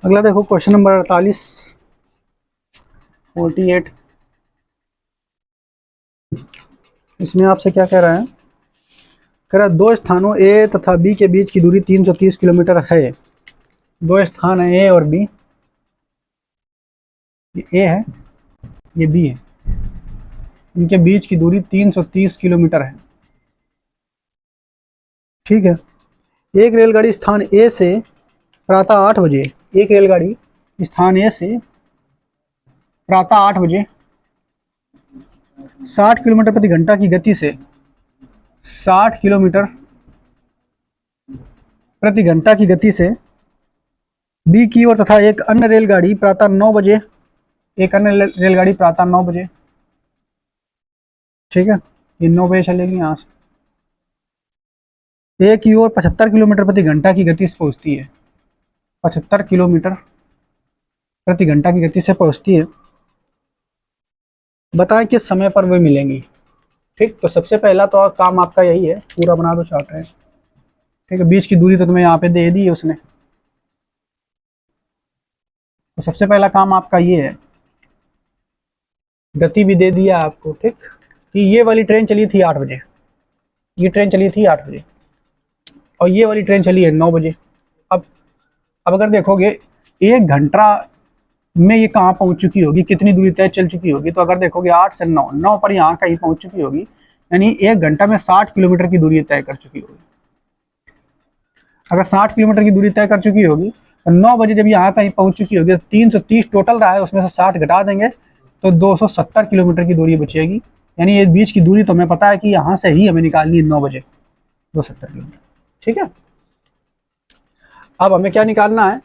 अगला देखो क्वेश्चन नंबर 48। इसमें आपसे क्या कह रहा है, कह रहा है दो स्थानों ए तथा बी के बीच की दूरी 330 किलोमीटर है। दो स्थान है ए और बी, ये ए है ये बी है, इनके बीच की दूरी 330 किलोमीटर है। ठीक है। एक रेलगाड़ी स्थान ए से प्रातः 8 बजे, एक रेलगाड़ी स्थान ए से प्रातः 8 बजे 60 किलोमीटर प्रति घंटा की गति से 60 किलोमीटर प्रति घंटा की गति से बी की ओर तथा एक अन्य रेलगाड़ी प्रातः 9 बजे, एक अन्य रेलगाड़ी प्रातः 9 बजे, ठीक है, ये 9 बजे चलेगी यहाँ से, ए की ओर 75 किलोमीटर प्रति घंटा की गति से पहुँचती है, 75 किलोमीटर प्रति घंटा की गति से पहुँचती है। बताएं किस समय पर वे मिलेंगी। ठीक, तो सबसे पहला तो काम आपका यही है, पूरा बना दो चार्ट है। ठीक है, बीच की दूरी तो तुम्हें यहाँ पे दे दी है उसने, तो सबसे पहला काम आपका ये है, गति भी दे दिया आपको। ठीक, कि ये वाली ट्रेन चली थी 8 बजे, ये ट्रेन चली थी 8 बजे और ये वाली ट्रेन चली है 9 बजे। अब अगर देखोगे 1 घंटा में ये कहाँ पहुंच चुकी होगी, कितनी दूरी तय चल चुकी होगी, तो अगर देखोगे 8 से 9 पर यहाँ कहीं पहुंच चुकी होगी, यानी 1 घंटा में 60 किलोमीटर की दूरी तय कर चुकी होगी। अगर 60 किलोमीटर की दूरी तय कर चुकी होगी तो 9 बजे जब यहाँ कहीं पहुंच चुकी होगी, 330 टोटल रहा है, उसमें से 60 घटा देंगे तो 270 किलोमीटर की दूरी बचेगी। यानी ये बीच की दूरी तो हमें पता है कि यहाँ से ही हमें निकालनी है 9 बजे 270 किलोमीटर। ठीक है, अब हमें क्या निकालना है,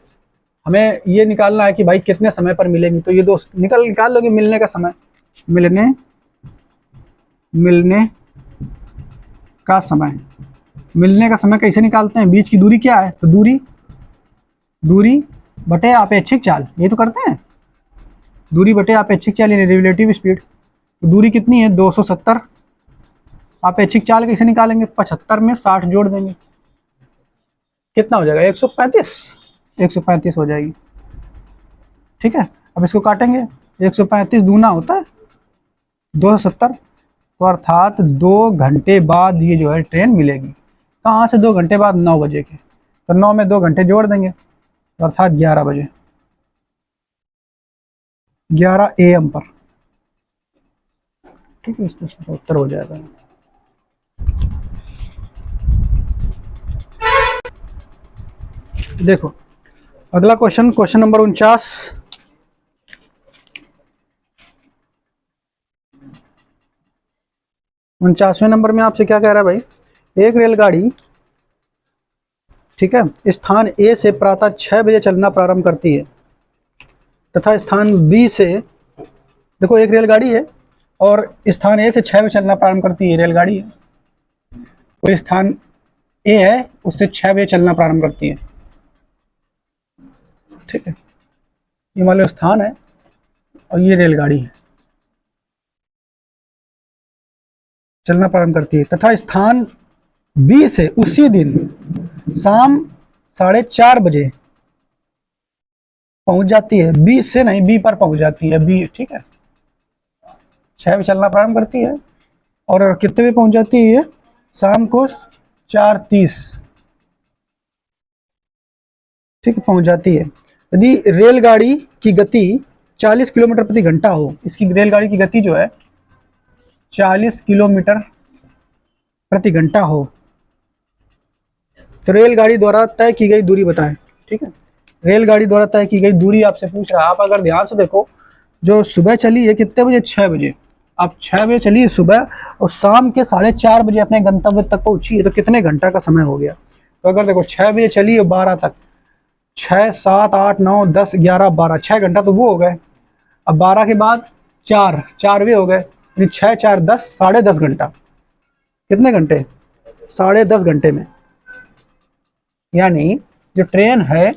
हमें ये निकालना है कि भाई कितने समय पर मिलेंगी। तो ये दोस्त निकाल लोगे मिलने का समय, मिलने का समय, मिलने का समय कैसे निकालते हैं, बीच की दूरी क्या है, तो दूरी बटे आपेक्षिक चाल, ये तो करते हैं, दूरी बटे आपेक्षिक चाल यानी रिलेटिव स्पीड। तो दूरी कितनी है 270, आपेक्षिक चाल कैसे निकालेंगे, 75 में 60 जोड़ देंगे, कितना हो जाएगा 135 हो जाएगी। ठीक है, अब इसको काटेंगे, 135 दूना होता है 270, तो अर्थात 2 घंटे बाद ये जो है ट्रेन मिलेगी। कहाँ से 2 घंटे बाद, 9 बजे के, तो 9 में 2 घंटे जोड़ देंगे, तो अर्थात 11 बजे, 11 AM पर। ठीक है, इस प्रश्न का उत्तर हो जाएगा। देखो अगला क्वेश्चन, क्वेश्चन नंबर 49वें नंबर में आपसे क्या कह रहा है भाई, एक रेलगाड़ी, ठीक है, स्थान ए से प्रातः 6 बजे चलना प्रारंभ करती है तथा स्थान बी से, देखो एक रेलगाड़ी है और स्थान ए से 6 बजे चलना प्रारंभ करती है, रेलगाड़ी है, तो स्थान ए है उससे 6 बजे चलना प्रारंभ करती है। ठीक है, ये मान लो स्थान है और ये रेलगाड़ी है, चलना प्रारंभ करती है तथा स्थान बी से उसी दिन शाम 4:30 बजे पहुंच जाती है, बी से नहीं बी पर पहुंच जाती है, बी। ठीक है, 6 बजे चलना प्रारंभ करती है और कितने बजे पहुंच जाती है, शाम को 4:30, ठीक है, पहुंच जाती है। यदि रेलगाड़ी की गति 40 किलोमीटर प्रति घंटा हो, इसकी रेलगाड़ी की गति जो है 40 किलोमीटर प्रति घंटा हो, तो रेलगाड़ी द्वारा तय की गई दूरी बताएं। ठीक है, रेलगाड़ी द्वारा तय की गई दूरी आपसे पूछ रहा है। आप अगर ध्यान से देखो, जो सुबह चली है कितने बजे, 6 बजे, आप 6 बजे चली है सुबह और शाम के 4:30 बजे अपने गंतव्य तक पहुंची है, तो कितने घंटा का समय हो गया। तो अगर देखो 6 बजे चली है 12 तक, 6, 7, 8, 9, 10, 11, 12, 6 घंटा तो वो हो गए। अब 12 के बाद 4 हो गए, 6, 4, 10, 10.5 घंटा, कितने घंटे, 10.5 घंटे में, यानी जो ट्रेन है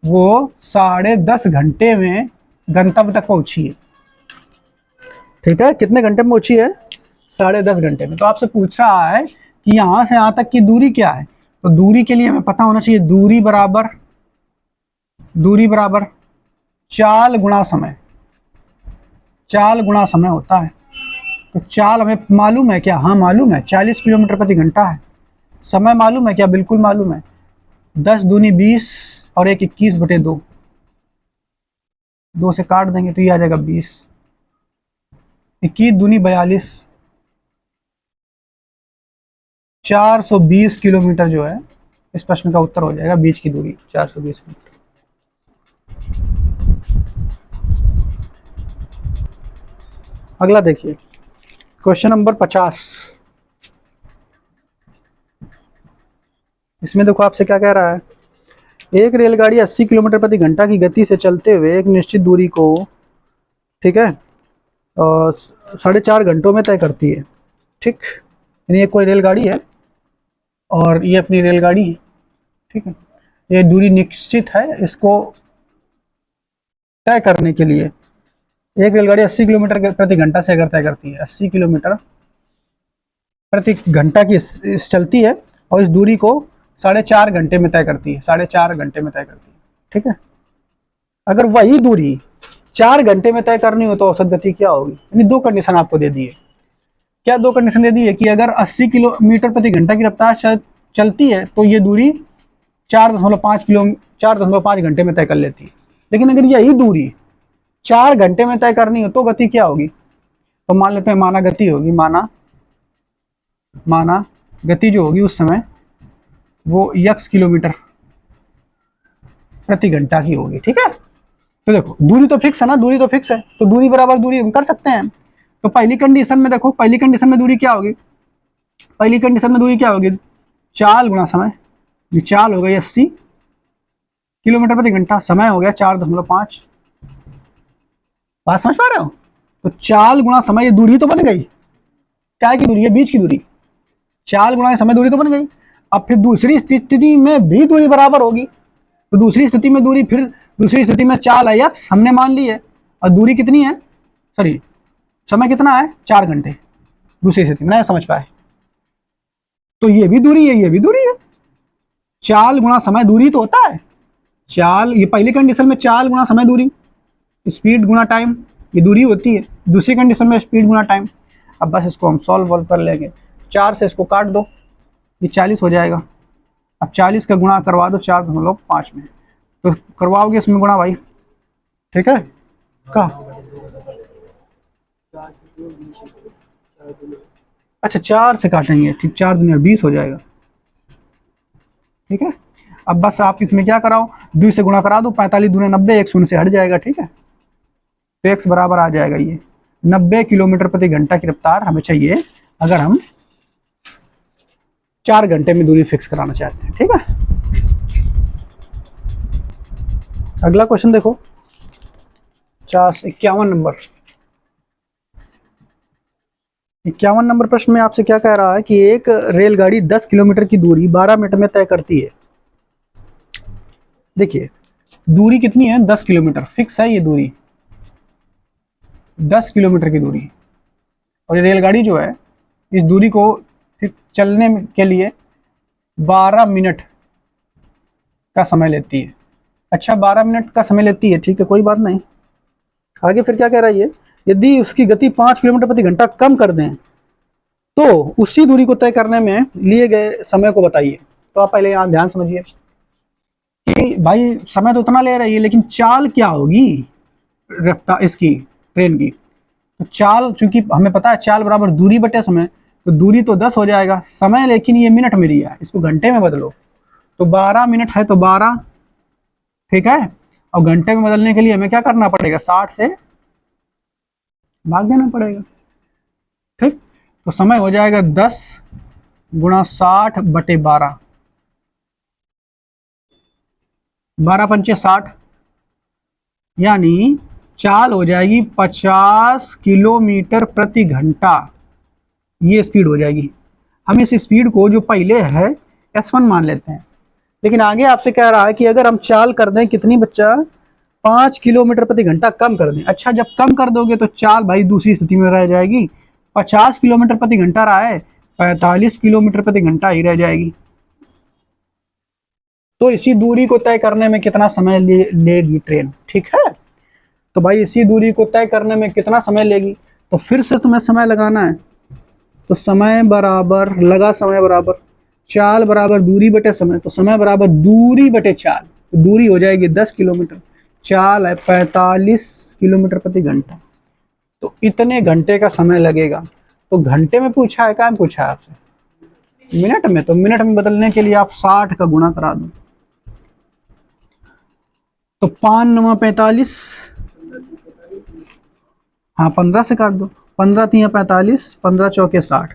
वो 10.5 घंटे में गंतव्य तक पहुंची है। ठीक है, कितने घंटे में पहुंची है, 10.5 घंटे में। तो आपसे पूछ रहा है कि यहाँ से यहाँ तक की दूरी क्या है। तो दूरी के लिए हमें पता होना चाहिए दूरी बराबर चाल गुणा समय। चाल गुणा समय होता है। तो चाल हमें मालूम है क्या? हाँ मालूम है, 40 किलोमीटर प्रति घंटा है। समय मालूम है क्या? बिल्कुल मालूम है, 10 दूनी 20 और 1 21/2। 2 से काट देंगे तो ये आ जाएगा 20। 21 दूनी 42। 420 किलोमीटर जो है इस प्रश्न का उत्तर हो जाएगा। बीच की दूरी 420 किलोमीटर। अगला देखिए क्वेश्चन नंबर 50। इसमें देखो आपसे क्या कह रहा है। एक रेलगाड़ी 80 किलोमीटर प्रति घंटा की गति से चलते हुए एक निश्चित दूरी को, ठीक है, 4.5 घंटों में तय करती है। ठीक, यानी ये कोई रेलगाड़ी है और ये अपनी रेलगाड़ी है। ठीक है, ये दूरी निश्चित है। इसको तय करने के लिए एक रेलगाड़ी 80 किलोमीटर प्रति घंटा से अगर तय करती है, 80 किलोमीटर प्रति घंटा की चलती है और इस दूरी को 4.5 घंटे में तय करती है। 4.5 घंटे में तय करती है। ठीक है, अगर वही दूरी 4 घंटे में तय करनी हो तो औसत गति क्या होगी? यानी दो कंडीशन आपको दे दी है। क्या दो कंडीशन दे दी है? कि अगर 80 किलोमीटर प्रति घंटा की रफ्तार चलती है तो ये दूरी 4.5 घंटे में तय कर लेती है। लेकिन अगर यही दूरी 4 घंटे में तय करनी हो तो गति क्या होगी? तो मान लेते हैं माना गति होगी, माना गति जो होगी उस समय वो x किलोमीटर प्रति घंटा की होगी। ठीक है, तो देखो दूरी तो फिक्स है ना, दूरी तो फिक्स है तो दूरी बराबर दूरी हम कर सकते हैं। तो पहली कंडीशन में देखो, पहली कंडीशन में दूरी क्या होगी? पहली कंडीशन में दूरी क्या होगी? चाल गुणा समय। चाल हो गई 80 किलोमीटर प्रति घंटा, समय हो गया 4.5। बात समझ पा रहे हो? तो चाल गुणा समय, ये दूरी तो बन गई। क्या की दूरी है? बीच की दूरी। चाल गुणा समय दूरी तो बन गई। अब फिर दूसरी स्थिति में भी दूरी बराबर होगी। तो दूसरी स्थिति में दूरी, फिर दूसरी स्थिति में चाल है x हमने मान ली है और दूरी कितनी है, सॉरी समय कितना है? 4 घंटे। दूसरी स्थिति में नहीं समझ पाए तो ये भी दूरी है, ये भी दूरी है। चाल गुणा समय दूरी तो होता है। चाल, ये पहली कंडीशन में चाल गुणा समय दूरी, स्पीड गुणा टाइम, ये दूरी होती है। दूसरी कंडीशन में स्पीड गुणा टाइम। अब बस इसको हम सॉल्व कर लेंगे। 4 से इसको काट दो, ये 40 हो जाएगा। अब 40 का गुणा करवा दो 4.5 में, तो करवाओगे इसमें गुणा भाई। ठीक है, का अच्छा 4 से काटेंगे, ठीक, 4 दूनी 20 हो जाएगा। ठीक है, अब बस आप इसमें क्या कराओ, 2 से गुणा करा दो, 45 दूनी 90, 1 शून्य से हट जाएगा। ठीक है, तो x बराबर आ जाएगा ये 90 किलोमीटर प्रति घंटा की रफ्तार हमें चाहिए अगर हम 4 घंटे में दूरी फिक्स कराना चाहते हैं। ठीक है, अगला क्वेश्चन देखो 51 नंबर। 51 नंबर प्रश्न में आपसे क्या कह रहा है कि एक रेलगाड़ी 10 किलोमीटर की दूरी 12 मिनट में तय करती है। देखिए दूरी कितनी है? 10 किलोमीटर फिक्स है। ये दूरी 10 किलोमीटर की दूरी, और ये रेलगाड़ी जो है इस दूरी को फिर चलने के लिए 12 मिनट का समय लेती है। अच्छा 12 मिनट का समय लेती है, ठीक है, कोई बात नहीं। आगे फिर क्या कह रहा है ये, यदि उसकी गति 5 किलोमीटर प्रति घंटा कम कर दें तो उसी दूरी को तय करने में लिए गए समय को बताइए। तो आप पहले यहाँ ध्यान समझिए कि भाई समय तो उतना ले रही है लेकिन चाल क्या होगी रफ्तार इसकी, ट्रेन की। तो चाल, चूंकि हमें पता है चाल बराबर दूरी बटे समय, तो दूरी तो 10 हो जाएगा, समय लेकिन ये मिनट में दिया है, इसको घंटे में बदलो। तो 12 मिनट है तो 12, ठीक है, और घंटे में बदलने के लिए हमें क्या करना पड़ेगा? 60 से भाग देना पड़ेगा। ठीक, तो समय हो जाएगा 10 गुणा 60 बटे 12, 12 पंचे 60, यानी चाल हो जाएगी 50 किलोमीटर प्रति घंटा। ये स्पीड हो जाएगी। हम इस स्पीड को जो पहले है S1 मान लेते हैं, लेकिन आगे आपसे कह रहा है कि अगर हम चाल कर दें कितनी बच्चा, 5 किलोमीटर प्रति घंटा कम कर दें। अच्छा जब कम कर दोगे तो चाल भाई दूसरी स्थिति में रह जाएगी। 50 किलोमीटर प्रति घंटा रहा है, 45 किलोमीटर प्रति घंटा ही रह जाएगी। तो इसी दूरी को तय करने में कितना समय लेगी ट्रेन, ठीक है। तो भाई इसी दूरी को तय करने में कितना समय लेगी, तो फिर से तुम्हें समय लगाना है। तो समय बराबर लगा, समय बराबर चाल बराबर दूरी बटे समय, तो समय बराबर दूरी बटे चाल, तो दूरी हो जाएगी 10 किलोमीटर, चाल है 45 किलोमीटर प्रति घंटा, तो इतने घंटे का समय लगेगा। तो घंटे में पूछा है, क्या पूछा है आपसे मिनट में, तो मिनट में बदलने के लिए आप 60 का गुणा करा दो। तो 5 9 45, हाँ 15 से काट दो, 15 3 45, 15 चौके 60,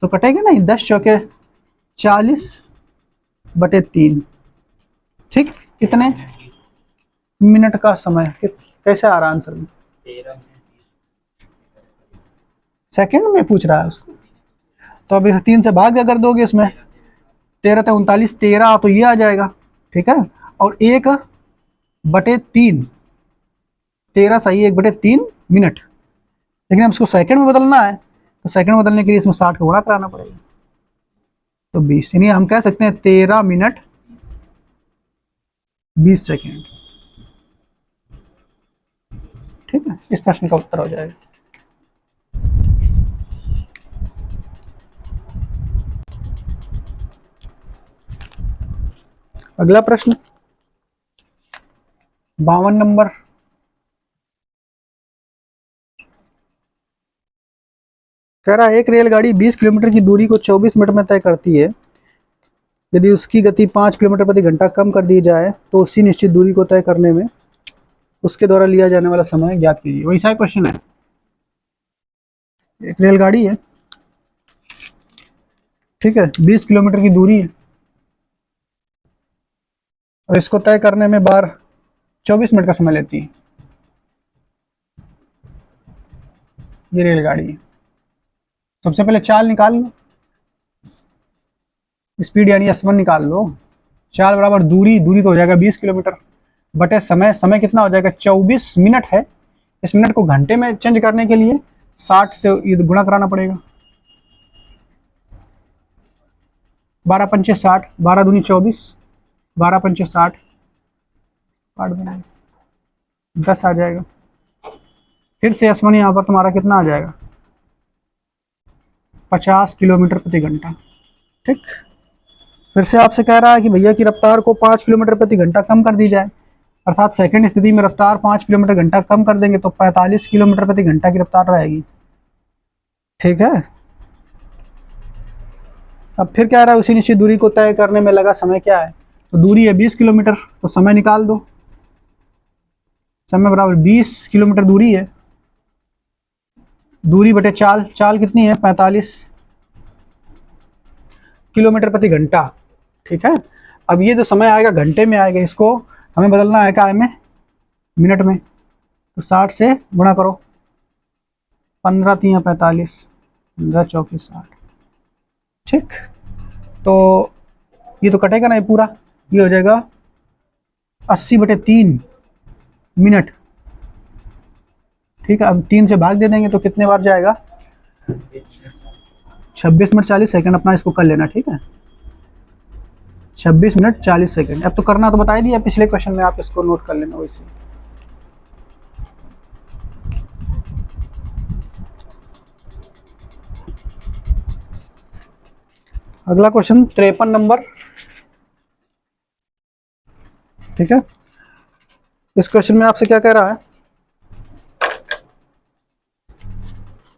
तो कटेगा नहीं, 10 चौके 40 बटे 3, ठीक। कितने मिनट का समय, कैसे आ रहा आंसर में, सेकंड में पूछ रहा है उसको। तो अब 3 से भाग अगर दोगे इसमें, 13 × 39, 13, तो ये आ जाएगा, ठीक है। और 1 बटे 3, 13 सही 1 बटे 3 मिनट, लेकिन अब इसको सेकंड में बदलना है, तो सेकंड में बदलने के लिए इसमें 60 का गुणा कराना पड़ेगा, तो 20, यानी हम कह सकते हैं 13 मिनट 20 सेकेंड, ठीक है। इस प्रश्न का उत्तर हो जाएगा। अगला प्रश्न 52 नंबर, कह रहा है एक रेलगाड़ी 20 किलोमीटर की दूरी को 24 मिनट में तय करती है। यदि उसकी गति 5 किलोमीटर प्रति घंटा कम कर दी जाए तो उसी निश्चित दूरी को तय करने में उसके द्वारा लिया जाने वाला समय ज्ञात कीजिए। वैसा ही क्वेश्चन है। एक रेलगाड़ी है, ठीक है, 20 किलोमीटर की दूरी है और इसको तय करने में बार 24 मिनट का समय लेती है। ये रेलगाड़ी है। सबसे पहले चाल निकाल लो, स्पीड यानी S1 निकाल लो। चाल बराबर दूरी, दूरी तो हो जाएगा 20 किलोमीटर बटे समय, समय कितना हो जाएगा 24 मिनट है। इस मिनट को घंटे में चेंज करने के लिए 60 से ये गुणा कराना पड़ेगा। 12 पंचे 60, 12 दूनी 24, 12 पंचे 60, काट देना 10 आ जाएगा। फिर से S1 यहाँ पर तुम्हारा कितना आ जाएगा 50 किलोमीटर प्रति घंटा, ठीक। फिर से आपसे कह रहा है कि भैया की रफ्तार को 5 किलोमीटर प्रति घंटा कम कर दी जाए, अर्थात सेकंड स्थिति में रफ्तार 5 किलोमीटर घंटा कम कर देंगे तो 45 किलोमीटर प्रति घंटा की रफ्तार रहेगी, ठीक है। अब फिर क्या रहा है, उसी निश्चित दूरी को तय करने में लगा समय क्या है, तो दूरी है 20 किलोमीटर, तो समय निकाल दो। समय बराबर 20 किलोमीटर दूरी है, दूरी बटे चाल, चाल कितनी है 45 किलोमीटर प्रति घंटा, ठीक है। अब ये जो समय आएगा घंटे में आएगा, इसको हमें बदलना है क्या में, मिनट में, तो 60 से गुणा करो। 15 3 45, 15 चौकी 60, ठीक। तो ये तो कटेगा ना ये पूरा, ये हो जाएगा 80 बटे 3 मिनट, ठीक है। अब 3 से भाग दे देंगे तो कितने बार जाएगा 26 मिनट 40 सेकंड, अपना इसको कर लेना, ठीक है। 26 मिनट 40 सेकंड। अब तो करना तो बता ही दिया पिछले क्वेश्चन में, आप इसको नोट कर लेना वैसे। अगला क्वेश्चन 53 नंबर, ठीक है। इस क्वेश्चन में आपसे क्या कह रहा है,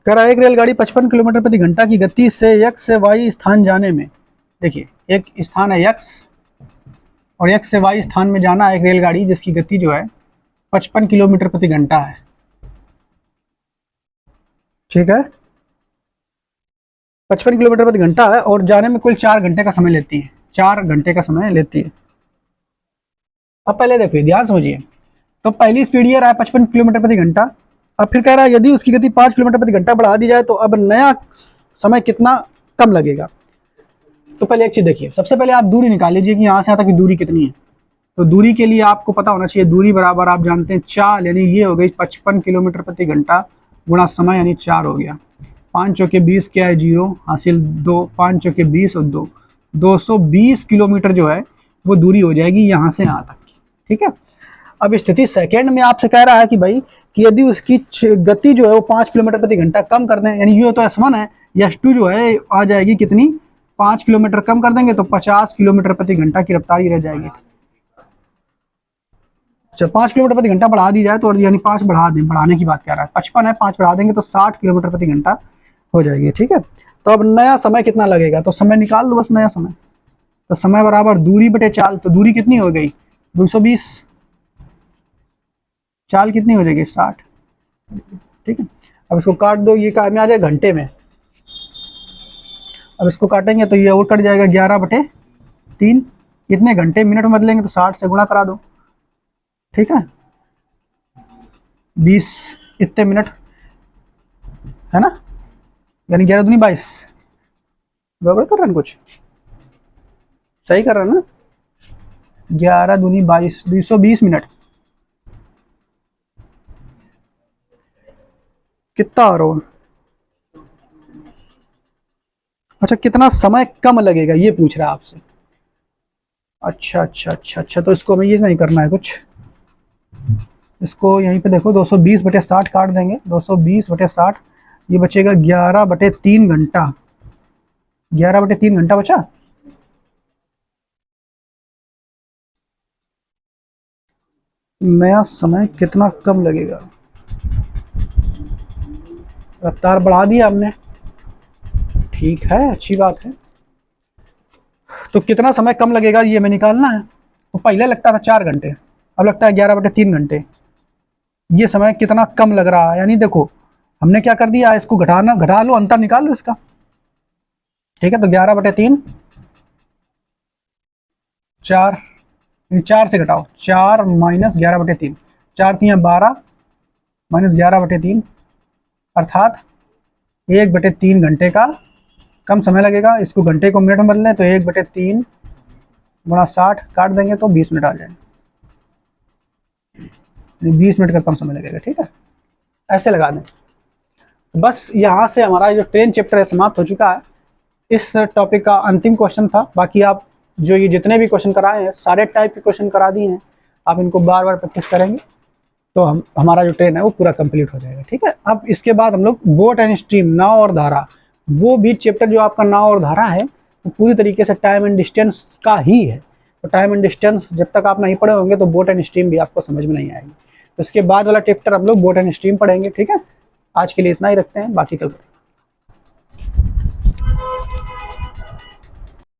कह रहा है एक रेलगाड़ी 55 किलोमीटर प्रति घंटा की गति से x से y स्थान जाने में, देखिए एक स्थान है x और x से y स्थान में जाना है एक रेलगाड़ी जिसकी गति जो है 55 किलोमीटर प्रति घंटा है, ठीक है। 55 किलोमीटर प्रति घंटा है और जाने में कुल 4 घंटे का समय लेती है, 4 घंटे का समय लेती है। अब पहले देखिए, ध्यान समझिए, तो पहली स्पीड ये रहा है 55 किलोमीटर प्रति घंटा। अब फिर कह रहा है यदि उसकी गति 5 किलोमीटर प्रति घंटा बढ़ा दी जाए तो अब नया समय कितना कम लगेगा। तो पहले एक चीज देखिए, सबसे पहले आप दूरी निकाल लीजिए कि यहाँ से यहाँ तक की दूरी कितनी है। तो दूरी के लिए आपको पता होना चाहिए, दूरी बराबर आप जानते हैं चाल, यानी ये हो गई 55 किलोमीटर प्रति घंटा गुणा समय यानी 4 हो गया। 5 चौके 20 क्या है 0, हासिल 2, 5 चौके 20 और 2, 220 किलोमीटर जो है वो दूरी हो जाएगी यहाँ से यहाँ तक की। ठीक है, अब स्थिति सेकंड में आपसे कह रहा है कि भाई कि यदि उसकी गति जो है वो 5 किलोमीटर प्रति घंटा कम कर दें, यानी ये तो S1 है, S2 जो है आ जाएगी कितनी, 5 किलोमीटर कम कर देंगे तो 50 किलोमीटर प्रति घंटा की रफ्तार रह जाएगी। जब 5 किलोमीटर प्रति घंटा बढ़ा दी जाए तो यानी 5 बढ़ा दें, बढ़ाने की बात कह रहा है, 55 है, 5 बढ़ा देंगे तो 60 किलोमीटर प्रति घंटा हो जाएगी। ठीक है, तो अब नया समय कितना लगेगा, तो समय निकाल दो बस, नया समय, तो समय बराबर दूरी बटे चाल, तो दूरी कितनी हो गई 220, चाल कितनी हो जाएगी 60। ठीक है, अब इसको काट दो, ये काम में आ जाए घंटे में, अब इसको काटेंगे तो ये और कट जाएगा 11/3, इतने घंटे मिनट में बदलेंगे तो 60 से गुणा करा दो। ठीक है, 20 इतने मिनट है ना, यानी 11 दूनी 22, गड़बड़ कर रहे हैं कुछ, सही कर रहे हैं ना, 11 दूनी 22, 220 मिनट, कितना आ रहा है, अच्छा कितना समय कम लगेगा ये पूछ रहा है आपसे। अच्छा अच्छा अच्छा अच्छा, तो इसको हमें ये नहीं करना है कुछ, इसको यहीं पे देखो 220/60 काट देंगे, 220/60, ये बचेगा 11/3 घंटा, 11/3 घंटा बचा। नया समय कितना कम लगेगा, रफ्तार बढ़ा दिया हमने, ठीक है अच्छी बात है, तो कितना समय कम लगेगा ये हमें निकालना है। तो पहले लगता था 4 घंटे, अब लगता है 11/3 घंटे, ये समय कितना कम लग रहा है, यानी देखो हमने क्या कर दिया, इसको घटा लो, अंतर निकाल लो इसका। ठीक है, तो 11/3, 4 से घटाओ, 4 माइनस 11/3, 4 3 12 माइनस 11/3, अर्थात 1/3 घंटे का कम समय लगेगा। इसको घंटे को मिनट में बदलें तो 1/3 गुणा 60 काट देंगे तो 20 मिनट आ जाएंगे, 20 मिनट का कम समय लगेगा। ठीक है, ऐसे लगा दें। बस यहाँ से हमारा जो ट्रेन चैप्टर है समाप्त हो चुका है। इस टॉपिक का अंतिम क्वेश्चन था, बाकी आप जो ये जितने भी क्वेश्चन कराए हैं सारे टाइप के क्वेश्चन करा दिए हैं, आप इनको बार बार प्रैक्टिस करेंगे तो हमारा जो ट्रेन है वो पूरा कंप्लीट हो जाएगा। ठीक है, अब इसके बाद हम लोग बोट एंड स्ट्रीम, नाव और धारा, वो भी चैप्टर जो आपका नाव और धारा है वो पूरी तरीके से टाइम एंड डिस्टेंस का ही है। तो टाइम एंड डिस्टेंस जब तक आप नहीं पढ़े होंगे तो बोट एंड स्ट्रीम भी आपको समझ में नहीं आएगी। तो इसके बाद वाला चैप्टर हम लोग बोट एंड स्ट्रीम पढ़ेंगे। ठीक है, आज के लिए इतना ही रखते हैं, बाकी कल